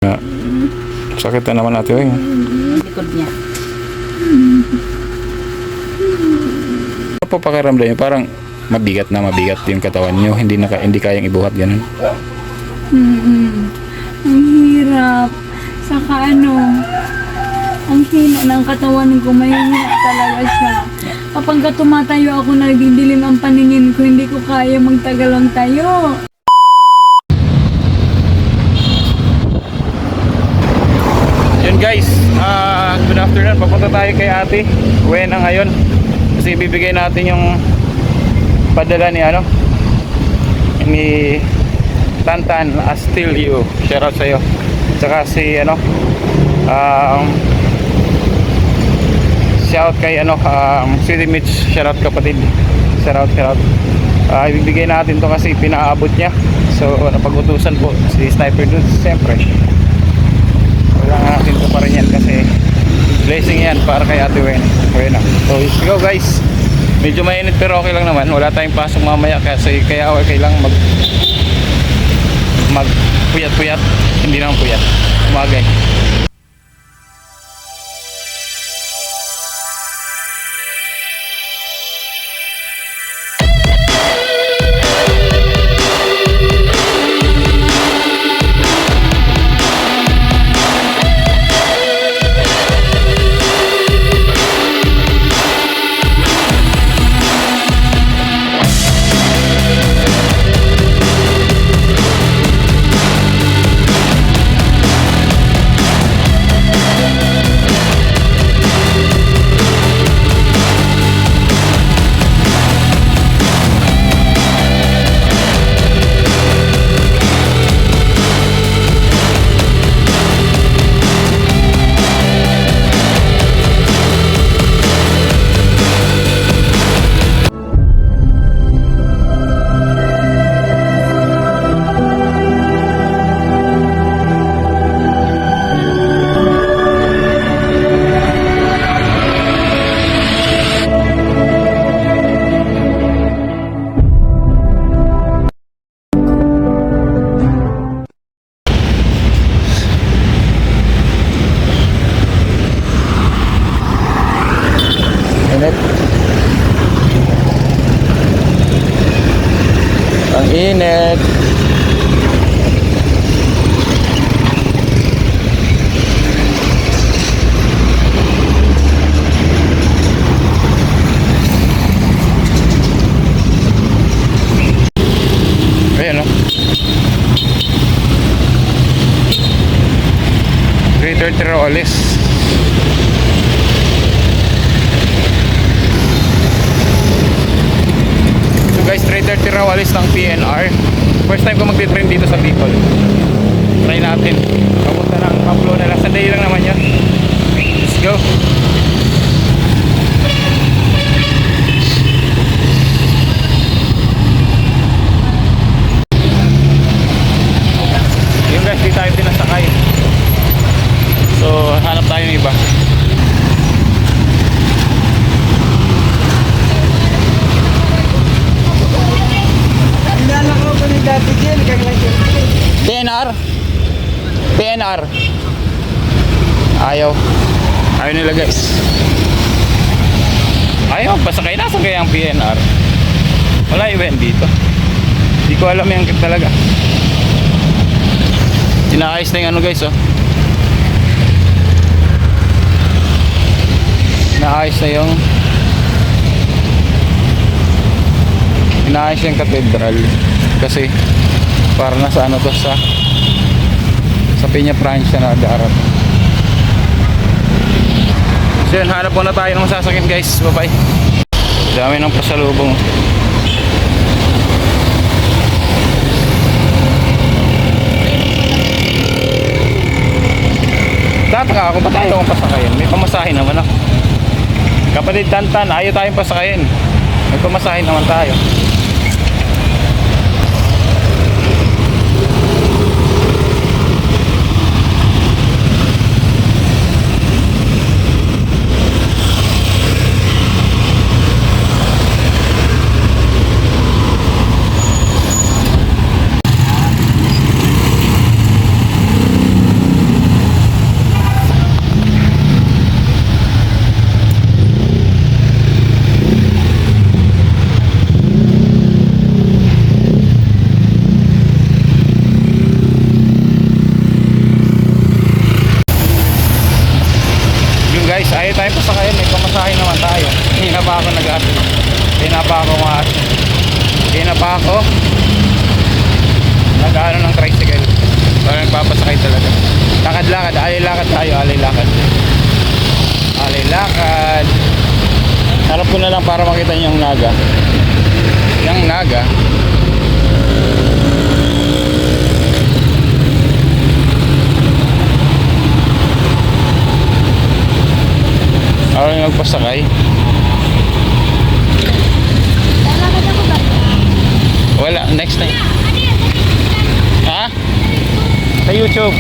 Na, sakit na naman natin eh. Likod niya. Ano po pakiramdam niyo? Parang mabigat yung katawan niyo. Hindi kayang ibuhat ganun. Ang hirap. Saka ang hina ng katawan ko, mahihina talaga siya. Kapag tumatayo ako, nagdidilim ang paningin ko, hindi ko kaya magtagalong tayo. Yun guys, good afternoon. Papunta tayo kay ate Wena ngayon. Kasi bibigay natin yung padala ni Tantan Still You. Shout out sa'yo. Tsaka si shout kay City Mitch. Shout out kapatid. Shout out. Ibibigay natin to kasi pinaabot niya. So napag-utusan po si Sniper Dudes. Siyempre wala natin to pa rin yan kasi blessing yan para kay ate Wena. So let's go guys. Medyo mainit pero okay lang naman. Wala tayong pasok mamaya kasi kaya okay lang mag puyat. Hindi naman puyat. Umagay. Ang init. Ayan 3:30 raw alis. Guys, 3:30 raw alis ng PNR. First time ko magti-train dito sa Bicol. Try natin. Papunta ng Pamplona lang. Sunday lang naman yan. Let's go. Yung guys, di tayo pinasakay. So, hanap tayo ng iba. PNR ayaw nila guys. Ayaw pasakay. Nasaan kaya ang PNR? Wala event dito. Hindi ko alam yung talaga. Inaayos na yung guys inaayos na yung cathedral kasi para nasa to sa Peña Francia na darat. So yun, hanap muna tayo ng sasakyan guys. Bye bye. Dami ng pasalubong. Tataka ako ba tayo akong pasakayin? May pamasahin naman ako. Kapatid Tantan, ayaw tayong pasakayin. May pamasahin naman tayo. na pa ako hindi na pa ako nag-ano ng tricycle. Parang nagpapasakay talaga. Lakad-lakad, alay-lakad tayo, alay-lakad. Alay-lakad. Harap ko na lang para makita niyo yung naga. Yung naga. Ako yung magpasakay. Lalakad ako ba? Wala, next time. Ha? Sa YouTube.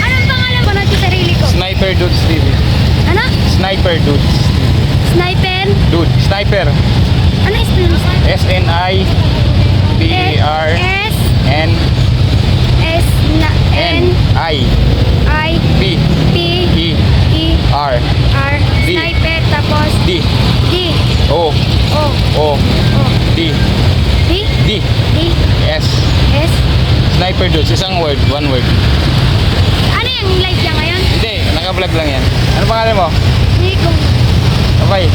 Anong pangalan ko na sa sarili ko? Sniper Dudes TV. Ano? Sniper Dudes. Sniper? Dude, Sniper. Ano is this? SNIPERN S N I I P P E E R R D. Sniper tapos D D O O O O D D D D S. S. Sniper Dudes, isang word, one word. Ano yung live niya ngayon? Hindi, naka-vlog lang yan. Ano pangalan mo? Hindi ko. Bye.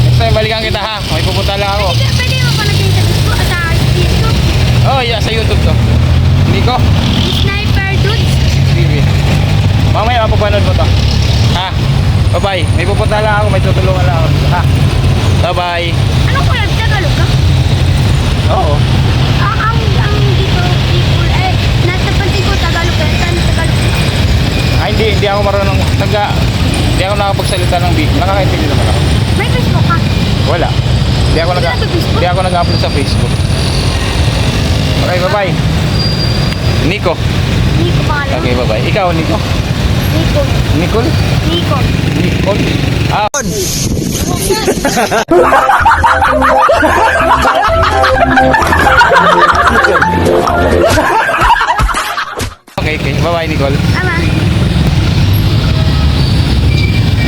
Next time balikan kita ha. May pupunta lang ako. Pwede mo pa natin sa Facebook sa Facebook. Oh, yeah, sa YouTube to. Nico Sniper Dudes. TV. Mamaya mapapanood mo to. Ha? Bye-bye. May pupunta lang ako, may tutulungan lang ako. Ha? Bye-bye. Ano ko yan? Tagalog ka? Oo. Ang dito people nasa pansin ko Tagalog ka. Saan Tagalog ka? Ay, hindi ako marunong. Hindi ako nakapagsalita ng beat. Nakakaintindi naman ako. May Facebook ka? Wala. Hindi ako Hindi ka sa Facebook? Hindi ako nag-upload sa Facebook. Okay, bye-bye. Nico. Hindi ko pangalan. Okay, bye-bye. Ikaw, Nico. Nico. Nicole? Nico. Nicole? Ah. Okay. Bye-bye, Nicole. Ama.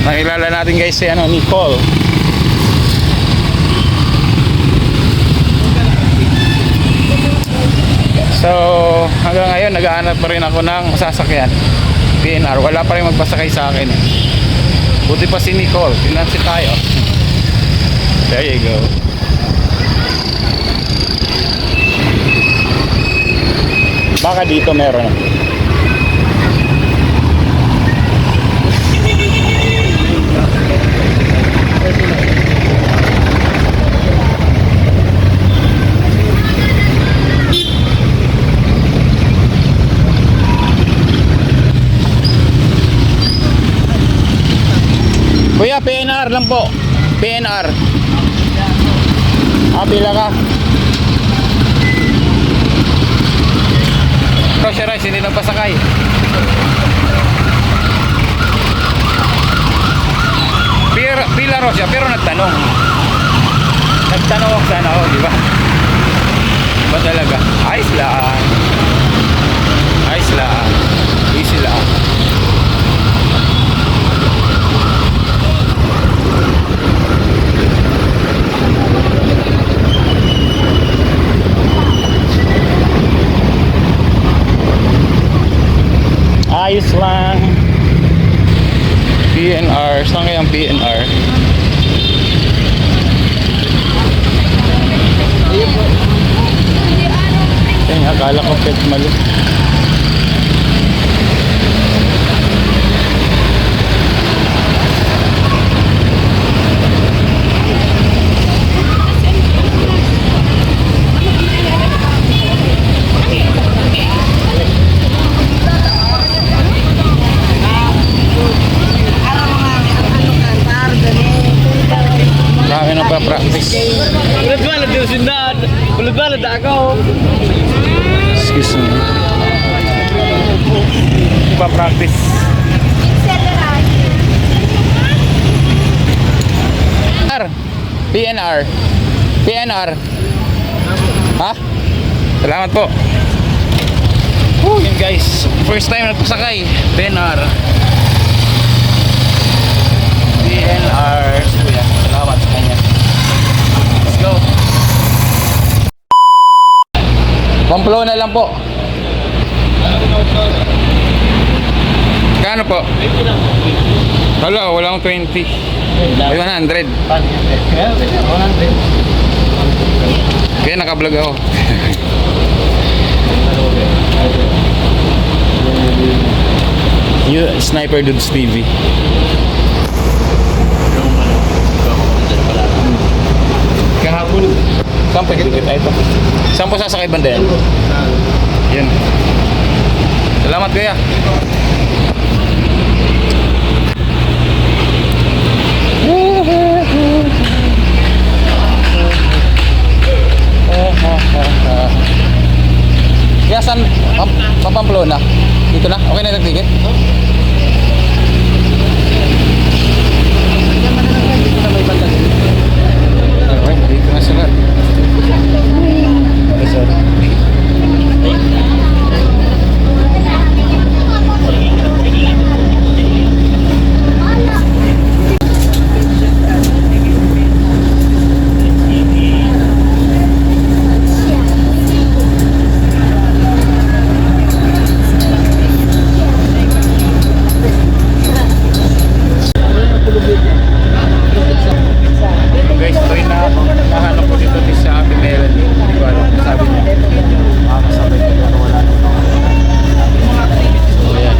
Nakilala natin guys si Nicole. So, hanggang ngayon nag-aanap pa rin ako ng sasakyan. PNR, wala pa rin magpasakay sa akin. Buti pa si Nicole, pinansin tayo. There you go. Baka dito meron. Kuya, PNR lang po. PNR. Pila ka. Rosia Rice, hindi lang pasakay. Pila Rosia, pero nagtanong. Nagtanong sana ako, di ba? Ba talaga? Ayos lang. Ayos lang. Easy lang. Ayos lang. PNR. Saan kaya ang PNR? Ayun, akala ko pet malo. Dami na pa-practice. Ulit ba na sindan? Ulit ba na ako? Excuse me. Pa-practice. PNR. PNR. Ha? Salamat po. Yun guys. First time nagpasakay. PNR. PNR. Kuya, salamat sa kanya. Let's go. Pamplona lang po. Kano po? Hala, wala akong 20. Ay, 100. Kaya naka-vlog ako. You, Sniper Dudes TV. Kahapon. Saan pa kita ito? Saan po sasakay banda yan? Yan. Salamat kuya. Kaya saan? Pamplona? Dito na? Okay na yung ticket? Okay, dito na sila. Guys, try na ako. Nahanap ko dito sa Ate Melanie. Hindi ko alam. Sabi niya, makakasabay ko pero wala naman ako. So, yan.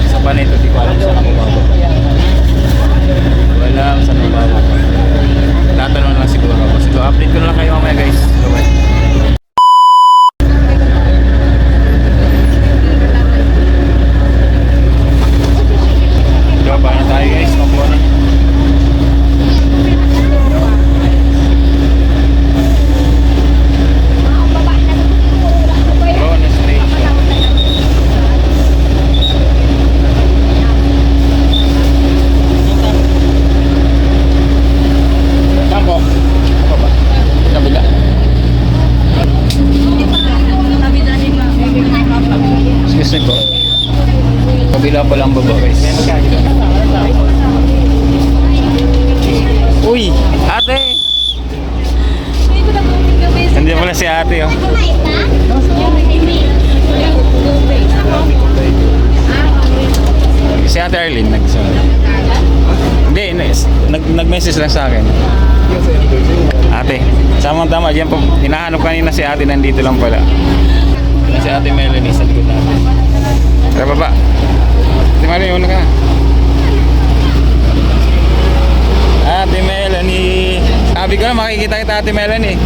Sa pa nito, di ko alam saan ako bababa. Wala alam saan ako bababa. Tatanong lang siguro ako. So, update ko na lang kayo mamaya guys. Bye. Baba na tayo guys. Mabuha na. Excuse me po. Kabila pa lang baba guys. Uy! Ate! Nandiyan pala si ate oh. Si ate Arlene Hindi, nag-message lang sa akin. Ate, tamang-tama dyan po. Hinahanap kanina si ate, nandito lang pala. Si Ate Melanie sa likod natin. Tara baba. Ate Melanie, una ka. Ate Melanie. Sabi ko na makikita kita Ate Melanie.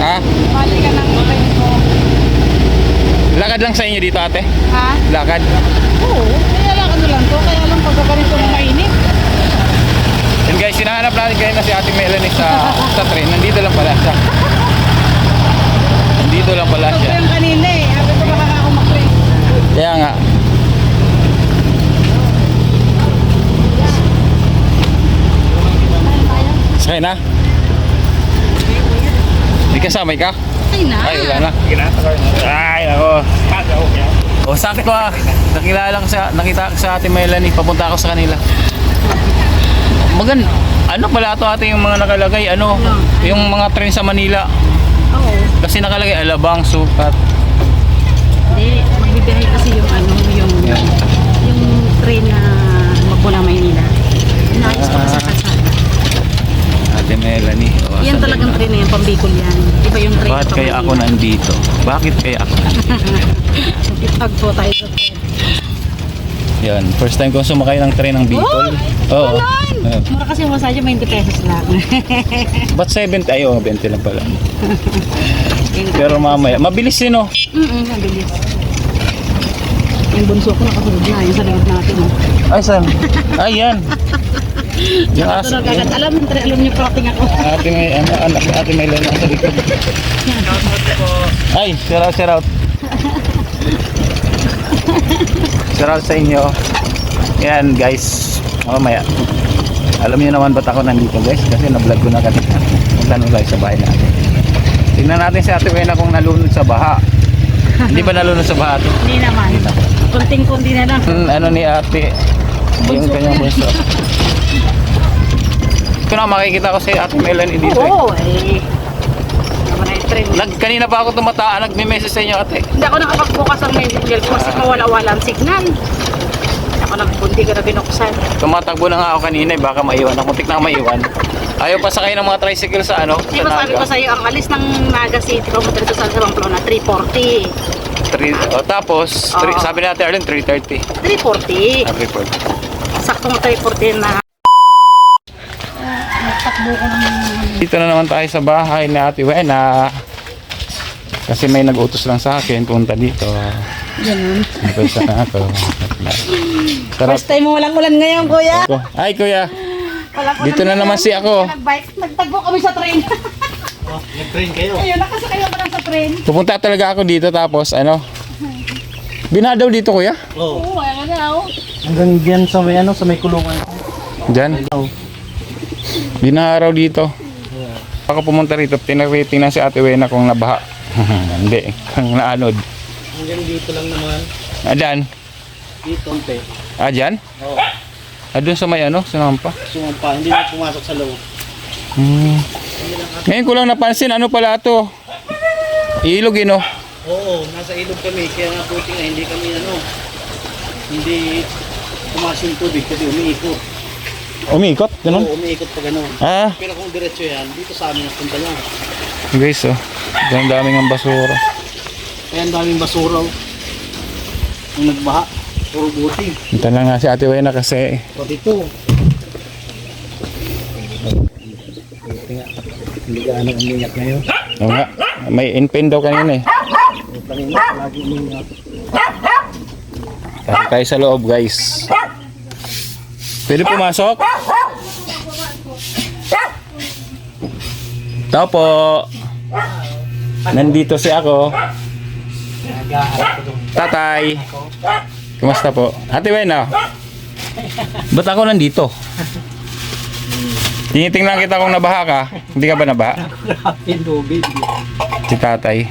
Ha? Bali ka lang ko. Lakad lang sa inyo dito ate? Ha? Lakad? Oo. Kaya lang ano lang to. Kaya lang pagka ganito na mainit. Yun guys, sinahanap natin kayo na si Ate Melanie sa train. Nandito lang pala siya. Dito lang pala siya. Yung kanina eh. Sabi ko baka ako makri. Kaya nga. Sakay na? Di kasabay ka? Ay na. Ay, wala na. Ay, ako. O, sakit ko ah. Nakita ko sa Ate Melanie. Papunta ako sa kanila. Ano pala ito ate yung mga nakalagay? Ano? Yung mga train sa Manila. Oo. Kasi nakalagay Alabang, Sukat. Hindi. Magbibiyahe kasi yung yung train na magmula Maynila. Inaayos pa sa kalsada. Ate Melanie. O, Yan talagang train na yan. Pambicol yan. Iba yung train. Bakit kaya ako nandito? Bakit kaya ako? Itag po tayo sa train. Yan, first time kong sumakay ng train ng Bicol. Oo. Mura kasi yung massage, 20 pesos lang. Ba't 70? Ay, 20 lang pala. Pero mamaya, mabilis yun oh. Mabilis. Yung bunso ko nakasunod na, yung sa likod natin. Ay, saan? Ay, yan. Yung aso. Alam niyo parating ako. Ate may, anak, ate may lang sa likod. Ay, shout out. Shout out sa inyo. Yan guys, mamaya. Alam niyo naman ba't ako nandito guys? Kasi na-vlog ko na kanina. Punta nung tayo sa bahay natin. Tingnan natin si Ate Wena kung nalunod sa baha. Hindi ba nalunod sa baha? Hindi naman. Kunting-kunti na lang. Ano ni ate? Yung kanyang bunso. Ito na makikita ko si Ate Melanie dito. Oo, eh. naman ay train. Kanina pa ako tumataan, nagme-message sa inyo ate. Hindi ako nakapagbukas ng messenger ko kasi mawala-wala ang signal. Hindi ako nagbundi ko na binuksan. Tumatakbo na nga ako kanina, baka maiwan. Nakuntik na ako maiwan. Ayaw pa sakay ng mga tricycle sa ano? Di ba sabi ko sa iyo, ang alis ng Naga City, pumunta dito sa Pamplona, 340. Tapos, Oo. sabi natin Arlen, 3:30. 340. 3:40. Saktong 340 na. Nagtakbo ko ng... Dito na naman tayo sa bahay ni Ate Wena. Kasi may nag-utos lang sa akin, punta dito. Ganun. Nagpunta na ako. Sarap. First time mo walang ulan ngayon, kuya. Ay, kuya. Walang ulan Dito na ngayon. naman si ako. Nagbike, nagtagbo kami sa train. Nag-train kayo. Ayun, nakasakay pa lang sa train. Pupunta talaga ako dito tapos ano? Binadaw dito, kuya? Oo. Oo, wala na ako. Hanggang dyan sa may ano, sa may kulungan. Diyan. Binaraw dito. Ako pumunta rito, tinarating na si Ate Wena kung nabaha. Hindi, kung naanod. Hanggang dito lang naman. Adan? Dito, onte. Dyan? Oo. Doon sa may ano, sinampa. Sumampa, hindi na pumasok sa loob. Ngayon ko lang napansin, ano pala ito? Ilog, no? Oo, nasa ilog kami. Kaya nga puti nga, hindi kami ano, hindi pumasok yung tubig kasi umiikot. Umiikot, ganun? Oo, umiikot pa gano'n. Ah, Pero kung diretso yan, dito sa amin napunta yan. guys, oh. Ang daming ang basura. Kaya ang daming basura. Oh. Yung nagbaha, puro buti. Punta lang nga si Ate Wena kasi Pati ito. Buti nga, hindi ka ano umiyak ngayon. oo nga, may inpen daw kanina eh. Kanina, lagi umiyak. Tara tayo sa loob, guys. Pwede pumasok? Tao po. Nandito si ako. Tatay. Kumusta po? Ate Wena. Ba't ako nandito? Tinitingnan kita kung nabaha ka. Hindi ka ba nabaha? Grabe yung tubig. Si tatay.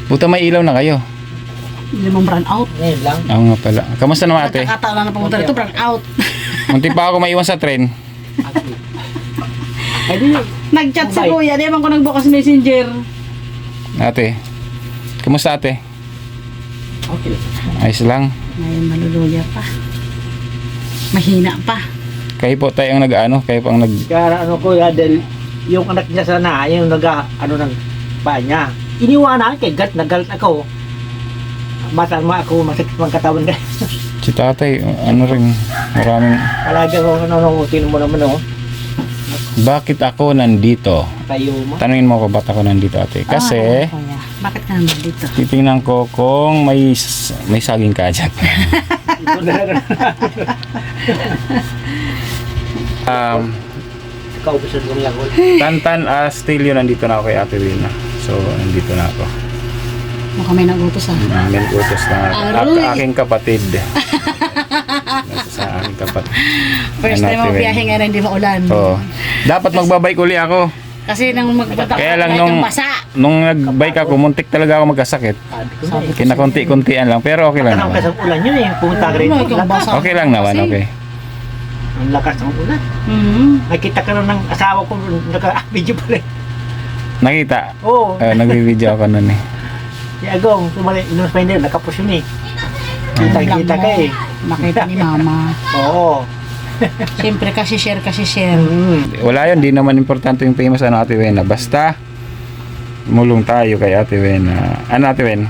Buta may ilaw na kayo. Hindi mong brand out. Ngayon lang. Oo nga pala. Kamusta naman ate? Nakakataon lang na pumunta dito, brand out. Munti pa ako maiwan sa tren. Ay, di. Nag-chat si kuya, di man ko nagbukas messenger. Ate. Kumusta ate? Okay. Ayos lang. Ngayon maluluya pa. Mahina pa. Kayo po tayo ang nag-ano, kayo po ang nag... Kaya ano ko, Adel, yung anak niya sana, yung ano ng paa niya. Iniwanan kay nagalit ako. Bata mo ako, masakit mang katawan ka. Si tatay, ano rin, maraming... Palagi ako, tinan mo naman oh. Bakit ako nandito? Tayo mo. Tanungin mo ko ba't ako nandito ate? Kasi, Kuya, bakit ka naman dito? titingnan ko kung may saging ka dyan. Kaubusan kong lagol. Tantan Astilio, nandito na ako kay Ate Wina. So, nandito na ako. Baka may nagutos ah. May utos na Aroy. aking kapatid. Sa aking kapatid. First time Ate ako Wena. biyahe nga na hindi maulan. Oo. Dapat magbabike uli ako. Kasi nang magpunta Kaya ka, lang kahit nung ang basa. nagbike ako, muntik talaga ako magkasakit. Kinakunti-kuntian lang, pero okay lang Ang naman. lakas ng ulan yun eh. Pumunta ka rin. Ano, ikaw basa. Okay lang naman, okay. Ang lakas ng ulan. Mhm. Nakita ka rin ng asawa ko, naka-video pa rin. Nakita? Oo. Nag-video ako nun eh. Si Agong, tumali, inun pa hindi, nakapos yun eh. Kita-kita ka eh. Makita ni mama. Oo. Siyempre kasi share. Wala yun, di naman importante yung famous ano Ate Wena. Basta, mulong tayo kay Ate Wena. Ano Ate Wen?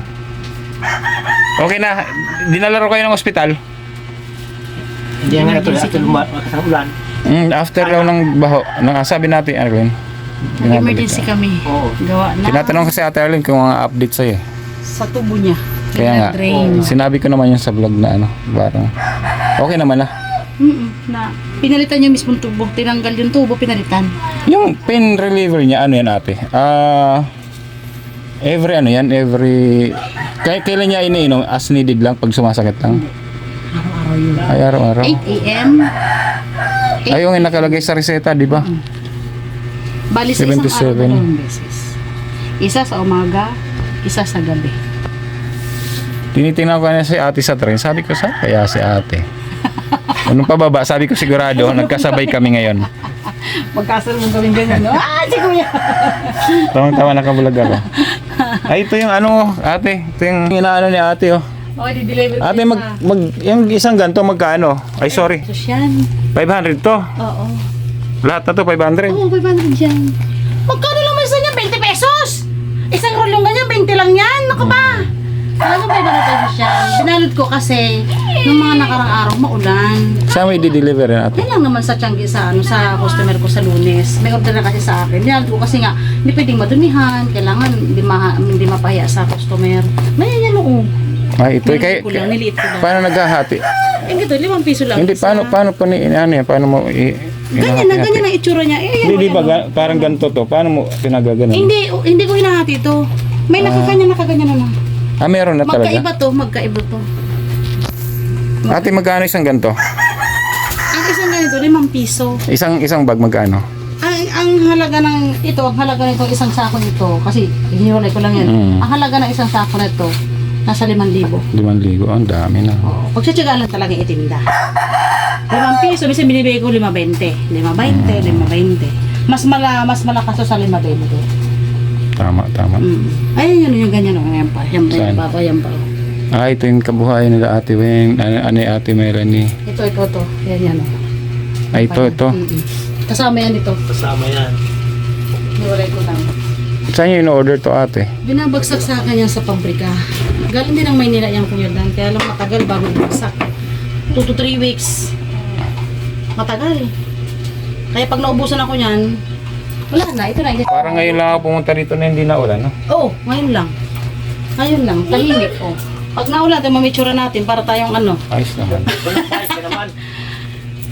Okay na, dinalaro kayo ng ospital. Hindi nga ito, lumakas ng ulan. After daw ng baho, sabi natin, ano Wen? Emergency kami. Oo. Gawa na Tinatanong ko si Ate Arlene kung mga update sa'yo. sa tubo niya. Kaya nga, Drain. sinabi ko naman yung sa vlog na ano, parang okay naman na. Na pinalitan yung mismong tubo. Tinanggal yung tubo, pinalitan. Yung pain reliever niya, ano yan ate? Every ano yan, kailan niya iniinom? As needed lang, pag sumasakit lang? Araw-araw yun. Ay, araw-araw. 8 a.m. Ay, yung nakalagay sa reseta, di ba? Bali sa isang 77. araw, 2 beses. Isa sa umaga, isa sa gabi. Tinitingnan ko na si ate sa train. Sabi ko, kaya si ate? Anong pababa? Sabi ko sigurado, nagkasabay kami ngayon. Magkasal mo gawin ganyan, no? Ah, si kuya! Tawang-tawa nakabulag ako. Ay, ito yung ano, ate. Ito yung inaano ni ate, oh. Okay, di-deliver ko Ate, yun yung isang ganito, magkano? Ay, sorry. sa... Sus yan. 500 to. Oo. Lahat na to, 500. Oo, 500 yan. Magkano lang may isa niya? 20 pesos! Isang rolong ganyan, 20 lang yan. Naku ba? Alam mo, 500 pesos yan. Binalot ko kasi, nung mga nakarang araw, maulan. Saan mo i-deliver yan, ate? Yan lang naman sa Tianggi sa sa customer ko sa Lunes. May order na kasi sa akin. Yan ko kasi nga hindi pwedeng madumihan, kailangan hindi mapahiya sa customer. May yan oo. Ay, ito. Niliit ko lang, niliit ko lang. Paano naghahati? Eh dito, 5 piso lang. Hindi, isa. paano po ni, ano yan? Paano mo Ganyan na, ganyan ang itsura niya. Eh, Hindi, di yan, ba, yan, oh. parang ganito to? Paano mo pinagaganon? Hindi ko hinahati ito. May nakaganyan na lang. Ah, meron na talaga? Magkaiba to. Ate, magkano isang ganito? Ang isang ganito, 5 piso. Isang bag magkano? Ang halaga ng ito, ang halaga nito isang sako nito kasi hiniwalay ko lang yan. Ang halaga ng isang sako nito nasa 5,000. 5,000, ang dami na. Oo. Pagtsatsagaan lang talaga itinda. 5 piso, minsan binibigay ko 5.20. 5.20. Mas malakas to sa 5.20. Tama. Ayun yung ganyan o. Ayan pa. Saan? Ayan pa. Ah, ito yung kabuhayan nila Ate Weng. Ano yung Ate Melanie? Ito to. Yan o. Ay, ito. Kasama yan ito. Kasama yan. Hiniwalay ko lang. Saan yung in-order to, ate? Binabagsak sa akin yan sa pabrika. Galing din ang Maynila yung Kuya Dan. Kaya lang matagal bago ibagsak. 2 to 3 weeks. Matagal. Kaya pag naubusan ako yan, wala na. Ito na. Parang ngayon lang ako pumunta dito na hindi na ulan, no? Oo, ngayon lang. Ngayon lang. Tahimik. Oh. Pag naulan, tayo mamitsura natin para tayong ano. Ayos naman.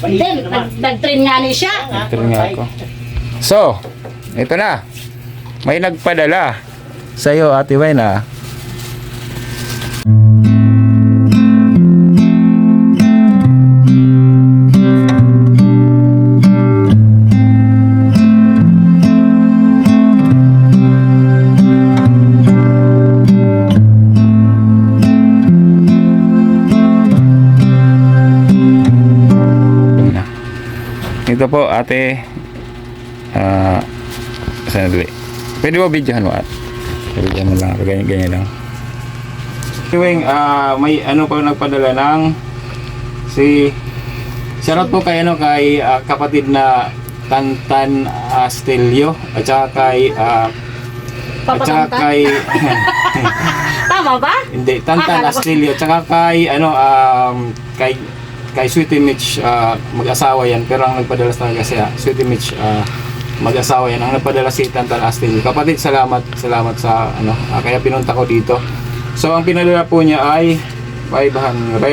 Then, nag-train nga ni siya. Ito nga ako. So, ito na. May nagpadala sa'yo, Ate Weng, ah. Ito po, ate. Sandali. Pwede mo videohan mo, at? Videohan mo lang. Ganyan lang. Weng, may ano pa nagpadala ng shoutout po kay kapatid na Tantan Astelio at saka kay Tama ba? hindi, Tantan Astelio at saka kay Sweetie Mitch, mag-asawa yan, pero ang nagpadala talaga siya Sweetie Mitch, mag-asawa yan, ang nagpadala si Tantan Astelio. Kapatid, salamat sa kaya pinunta ko dito. So ang pinadala po niya ay 1,510.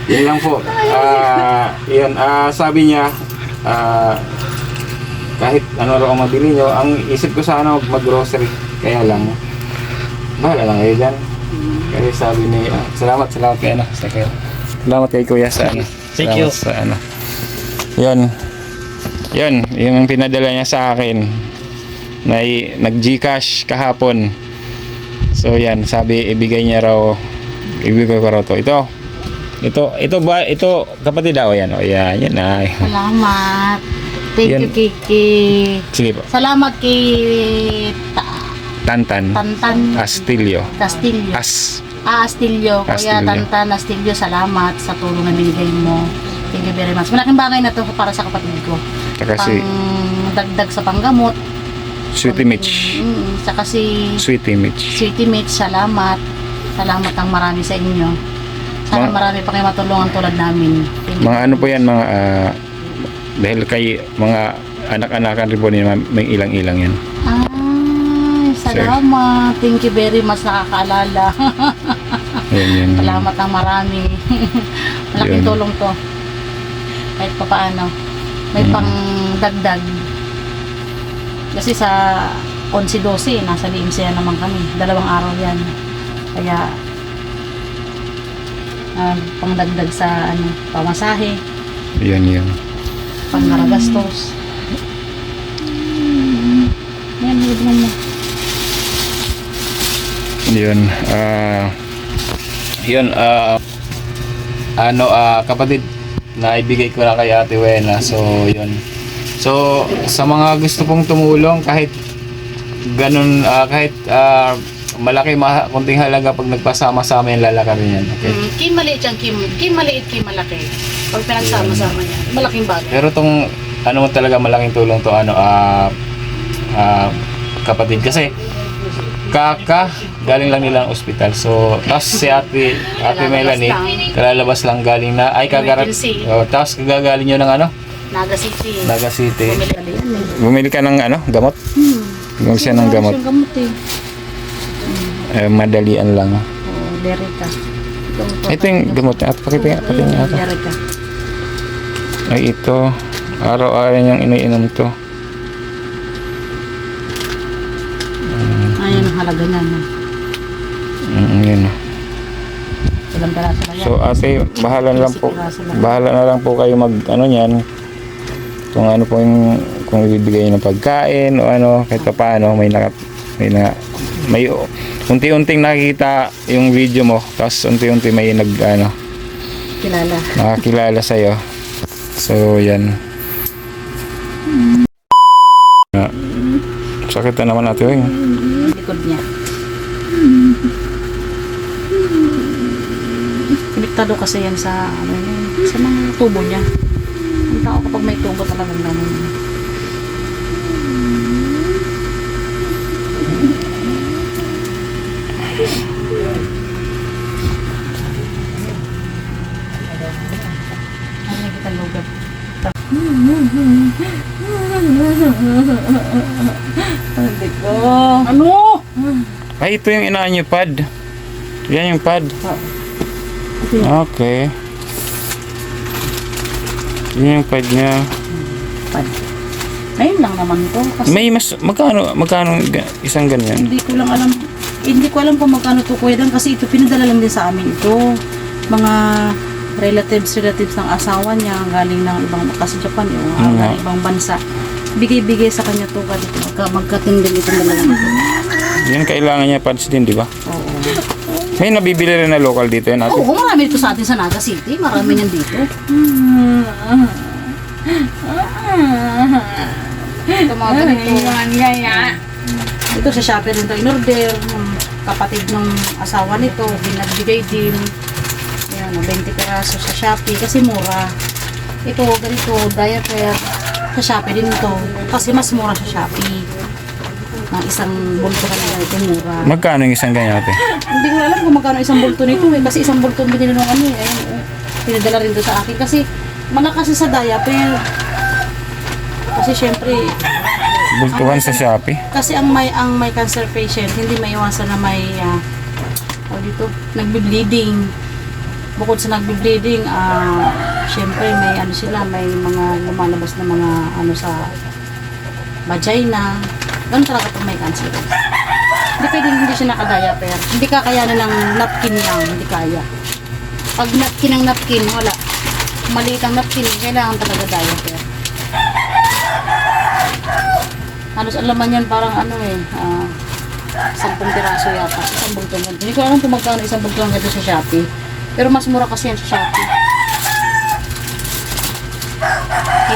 Yun lang po. Sabi niya, kahit ano raw ang mabili nyo, ang isip ko sana mag-grocery. Kaya lang, bahala lang kayo dyan. Kaya sabi ni, salamat kay salamat kay Kuya sa Thank you. Sa Yun, yung pinadala niya sa akin na nag-Gcash kahapon. So yan, sabi ibigay ko raw to. Ito kapatid daw yan. O yan na. Salamat. Thank Yan. you, Kiki. Sige po. Salamat kay Tantan Tantan Astilio. Castillo. Astilio. Kuya Astilio. Tantan Astilio, salamat sa tulong na binigay mo. Thank you very much. Malaking bagay na to para sa kapatid ko. Saka si Dagdag sa panggamot. Sweetie Mitch. Saka si Sweetie Mitch. Sweetie Mitch, salamat. Salamat ang marami sa inyo. Sana marami pa kayo matulungan tulad namin. Thank you. Mga ano po yan, mga dahil kay mga anak-anakan rin po niya, may ilang-ilang yan. Ay, salamat. Thank you very much, nakakaalala. Yan. Salamat ang marami. Malaking Yun. tulong to. Kahit pa paano. May pang dagdag. Kasi sa 11-12, nasa Liimsaya naman kami. 2 araw yan. Kaya, pang dagdag sa pamasahe, Yan. pang naragastos. Yan, higit mo. Yun. yun, kapatid, na ibigay ko na kay Ate Wena. So, yun. So, sa mga gusto pong tumulong, kahit ganun, kahit malaki, kunting halaga, pag nagpasama-sama yung lalakarin yan. Okay? Kim maliit yan, Kim maliit, Kim malaki. Pag pinagsama-sama yan, malaking bagay. Pero tong ano mo talaga malaking tulong to kapatid, kasi galing lang nila ng ospital. So tapos si ate Melanie kalalabas lang galing na Emergency. tapos kagagaling nyo ng Naga City. Naga City. Bumili ka din yan eh. Bumili ka ng gamot. Bumili siya ng gamot. Siyang gamot eh. Madalian lang. Dereka. Ito yung gamot niya. At pakita niya ito. Dereka. Ay, ito. Araw-araw niyang iniinom to. Ayan ang halaga niya. No? Yun. Ilang peraso na yan. So ate, bahala na lang po kayo niyan. Kung ano po yung, kung ibibigay ng pagkain o kahit pa paano, may unti-unting nakikita yung video mo, tapos unti-unti may nakakilala sa'yo. So yan. Sakit na naman natin yung Likod niya. Konektado kasi yan sa sa mga tubo niya. Ang tao kapag may tubo talagang naman. Ay, nakita lugat. Hindi ko. Ano? Ay, ito yung inaan niyo pad. Yan yung pad. Okay. Yan yung pad niya. Ayun lang naman to. Kasi May magkano isang ganyan? Hindi ko alam kung magkano to kuya Dan, kasi ito pinadala lang din sa amin ito. Mga relatives ng asawa niya galing ng ibang kasi Japan galing ibang bansa. Bigay-bigay sa kanya to kasi magkatinding itong dalawa nito. Yan kailangan niya pads din, di ba? Oo. May nabibili rin na local dito yan ate. Oo, marami dito sa atin sa Naga City. Marami yan dito. Ito mga ganito. Gaya. Ito sa Shopee rin ito in-order. Kapatid ng asawa nito, binagbigay din. Ayan, 20 peraso sa Shopee kasi mura. Ito, ganito, diaper. Sa Shopee din ito. Kasi mas mura sa Shopee. Isang bulto ka na ito, mura. Magkano yung isang ganyan ate? Hindi ko alam kung magkano isang bulto nito eh. Kasi isang bulto binili nung Ayun, pinadala rin doon sa akin. Kasi malaki sa diaper. Kasi syempre, Bultuhan sa Shopee. kasi ang may cancer patient, hindi maiwasan na may nagbi-bleeding. Bukod sa nagbi-bleeding, syempre may may mga lumalabas na mga sa vagina. Ganun talaga pag may cancer. Hindi pwedeng hindi siya nakadiaper. Hindi kakayanan ng napkin lang, hindi kaya. Pag napkin, wala. Maliit ang napkin, kailangan talaga diaper. Halos ang laman yan parang 10 piraso yata. Isang bulto yan. Hindi ko alam kung magkano isang bulto lang dito sa Shopee. Pero mas mura kasi yan sa Shopee.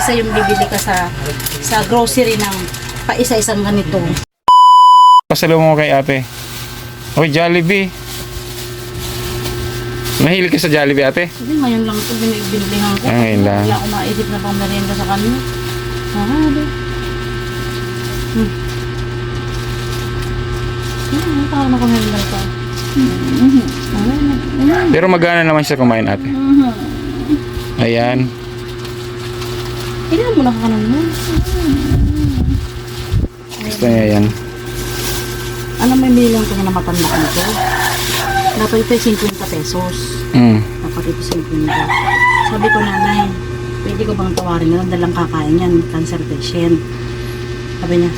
Isa yung bibili ka sa grocery ng paisa-isang ganito. Pasalubong mo kay ate. Oy, Jollibee. Mahilig ka sa Jollibee ate? Hindi, ngayon lang ito binilihan ko. Ngayon lang. Wala akong maisip na pang merienda sa kanila. Parang ako merienda pa. Pero magana naman siya kumain ate. Ayan. Ilan mo na ka naman? Gusto niya yan. Ano may bilang ko na matanda ko nito? Dapat ito 50 pesos. Dapat ito 50. Sabi ko, nanay, pwede ko bang tawarin na dalang kakain yan, cancer patient. Sabi niya,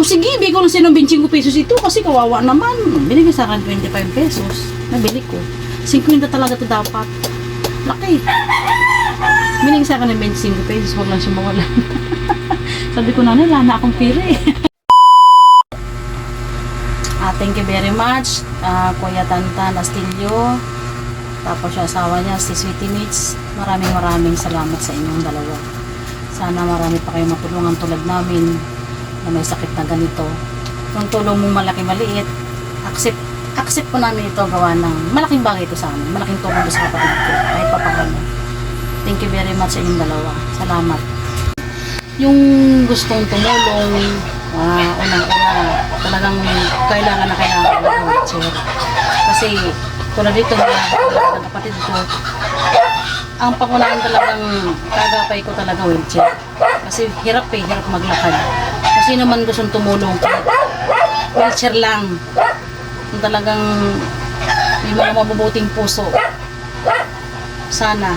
sige, bigay ko lang siya ng 25 pesos ito kasi kawawa naman. Binigay sa akin 25 pesos. Nabili ko. 50 talaga ito dapat. Laki. Binigay sa akin ng 25 pesos, huwag lang siya mawalan. Sabi ko, nanay, wala na akong pira eh. Thank you very much, Kuya Tantan Astilio. Tapos yung asawa niya, si Sweetie Mitch, maraming salamat sa inyong dalawa. Sana marami pa kayong matulungan tulad namin na may sakit na ganito. Kung tulong mo malaki-maliit, accept po namin ito gawa ng malaking bagay ito sa amin. Malaking tulong sa kapatid ko, kahit pa paano. Thank you very much sa inyong dalawa. Salamat. Yung gustong tumulong, unang-una, talagang kailangan ng wheelchair. Kasi tulad dito, ng kapatid ko, ang pangunahan talagang kagapay ko talaga wheelchair. Kasi hirap maglakad. Kasi naman gustong tumulong, wheelchair lang. Kung talagang may mga mabubuting puso, sana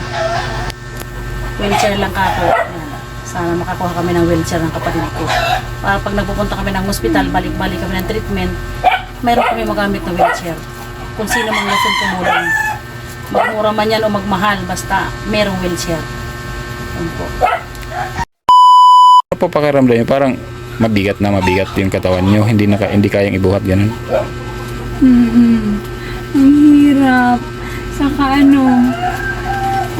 wheelchair lang kako. Sana makakuha kami ng wheelchair ng kapatid ko. Para pag nagpupunta kami ng hospital, balik-balik kami ng treatment, mayroon kami magamit na wheelchair. Kung sino mang gustong tumulong, magmura man yan o magmahal, basta merong wheelchair. Yun po. Ano po pakiramdam niyo? Parang mabigat yung katawan niyo, hindi kayang ibuhat ganun. Ang hirap. Saka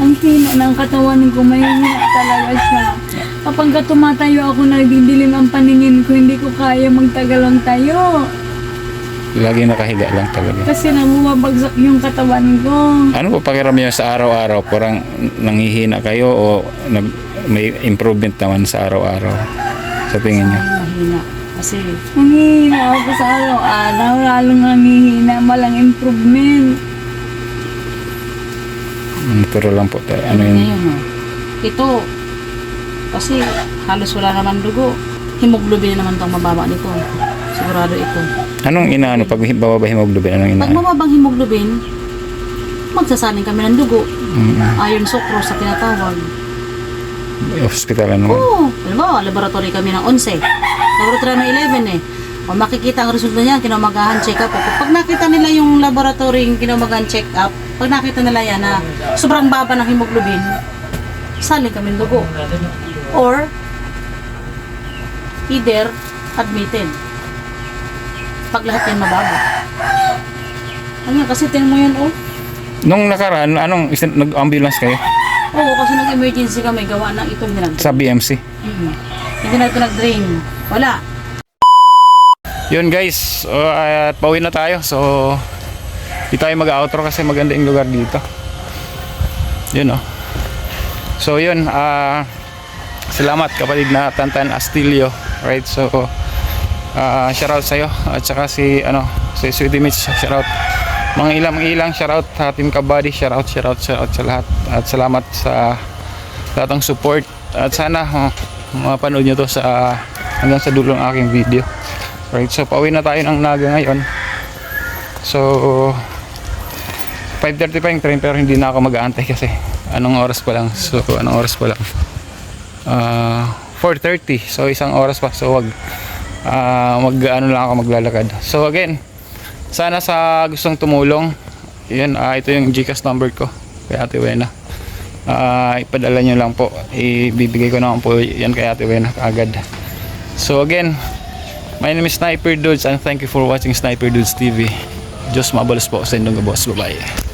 ang hina ng katawan ko, mahihina talaga siya. Kapag tumatayo ako, nagdidilim ang paningin ko, hindi ko kaya magtagalong tayo. Lagi nakahiga lang talaga. Kasi namumabagsak yung katawan ko. Ano po pakiramdam niyo sa araw-araw? Parang nanghihina kayo o may improvement naman sa araw-araw? Sa tingin niyo? Mahina. Kasi Nanghihina ako sa araw-araw, lalong nanghihina, walang improvement. Pero lang po tayo. Ano ngayon, yun? ito, kasi halos wala naman dugo. Hemoglobin naman itong mababa nito. Sigurado ito. Anong inaano pag bababa hemoglobin? Anong Pag inaano? mababang hemoglobin, magsasaling kami ng dugo. Mm-hmm. Iron sucrose sa tinatawag. Hospital ano? Oo. Halimbawa, laboratory kami ng 11. Laboratory ng 11 eh. O makikita ang resulta niya, kinamagahan check up. Pag nakita nila yung laboratory yung kinamagahan check up, pag nakita nila yan na sobrang baba ng hemoglobin, saling kami ng dugo. Or, either admitted. Pag lahat yan mababa. Ano kasi tingnan mo yan, oh. Nung nakaraan, nag-ambulance kayo? Oo, kasi nag-emergency kami, gawa ng itong hinag. Sa BMC? Hindi na ito nag-drain. Wala. Yun guys, at pauwi na tayo. So, di tayo mag-outro kasi maganda yung lugar dito. Yun oh. So yun, salamat kapatid na Tantan Astilio. Right, so shoutout sa'yo. At saka si Sweetie Mitch, shoutout. Mga ilang shoutout sa Team Kabady, shoutout sa lahat. At salamat sa lahat ng support. At sana mapanood nyo to hanggang sa dulo ng aking video. Right, so pauwi na tayo ng Naga ngayon. So 5:30 pa yung train pero hindi na ako mag-aantay kasi anong oras pa lang. 4:30. So isang oras pa. So lang ako maglalakad. So again, sana sa gustong tumulong, yun, ito yung GCash number ko kay Ate Wena. Ipadala nyo lang po. Ibibigay ko naman po yan kay Ate Wena agad. So again, my name is Sniper Dudes and thank you for watching Sniper Dudes TV. Diyos mabalos po sa inyong boss. Bye-bye.